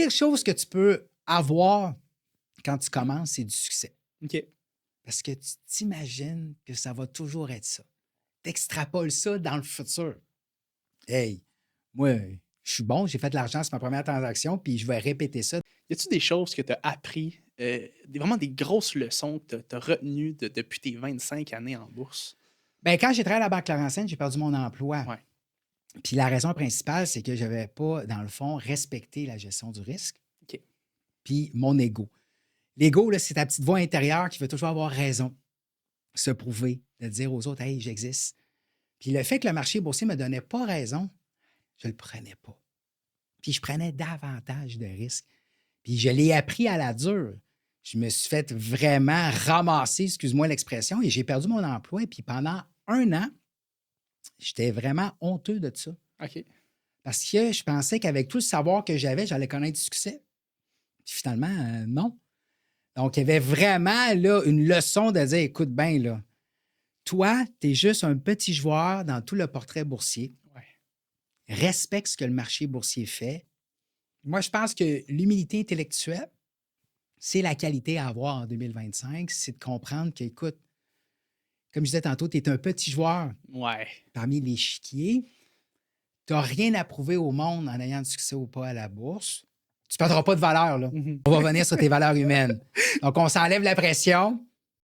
pire chose que tu peux avoir quand tu commences, c'est du succès. OK. Parce que tu t'imagines que ça va toujours être ça. Tu extrapoles ça dans le futur. Hey, moi, je suis bon, j'ai fait de l'argent sur ma première transaction, puis je vais répéter ça. Y a-tu des choses que tu as appris, vraiment des grosses leçons que tu as retenues depuis tes 25 années en bourse? Bien, quand j'ai travaillé à la Banque Laurentienne, j'ai perdu mon emploi. Ouais. Puis la raison principale, c'est que je n'avais pas, dans le fond, respecté la gestion du risque, OK. puis mon ego. L'ego, là, c'est ta petite voix intérieure qui veut toujours avoir raison, se prouver, de dire aux autres, hey, j'existe. Puis le fait que le marché boursier ne me donnait pas raison, je ne le prenais pas. Puis je prenais davantage de risques. Puis je l'ai appris à la dure. Je me suis fait vraiment ramasser, excuse-moi l'expression, et j'ai perdu mon emploi. Puis pendant 1 an, j'étais vraiment honteux de ça. OK. Parce que je pensais qu'avec tout le savoir que j'avais, j'allais connaître du succès. Puis finalement, non. Donc, il y avait vraiment là, une leçon de dire, écoute bien, là, toi, tu es juste un petit joueur dans tout le portrait boursier. Ouais. Respecte ce que le marché boursier fait. Moi, je pense que l'humilité intellectuelle, c'est la qualité à avoir en 2025, c'est de comprendre que, écoute, comme je disais tantôt, tu es un petit joueur Ouais. parmi l'échiquier. Tu n'as rien à prouver au monde en ayant du succès ou pas à la bourse. Tu ne perdras pas de valeur, là. Mhm. On va revenir sur tes valeurs humaines. Donc, on s'enlève la pression.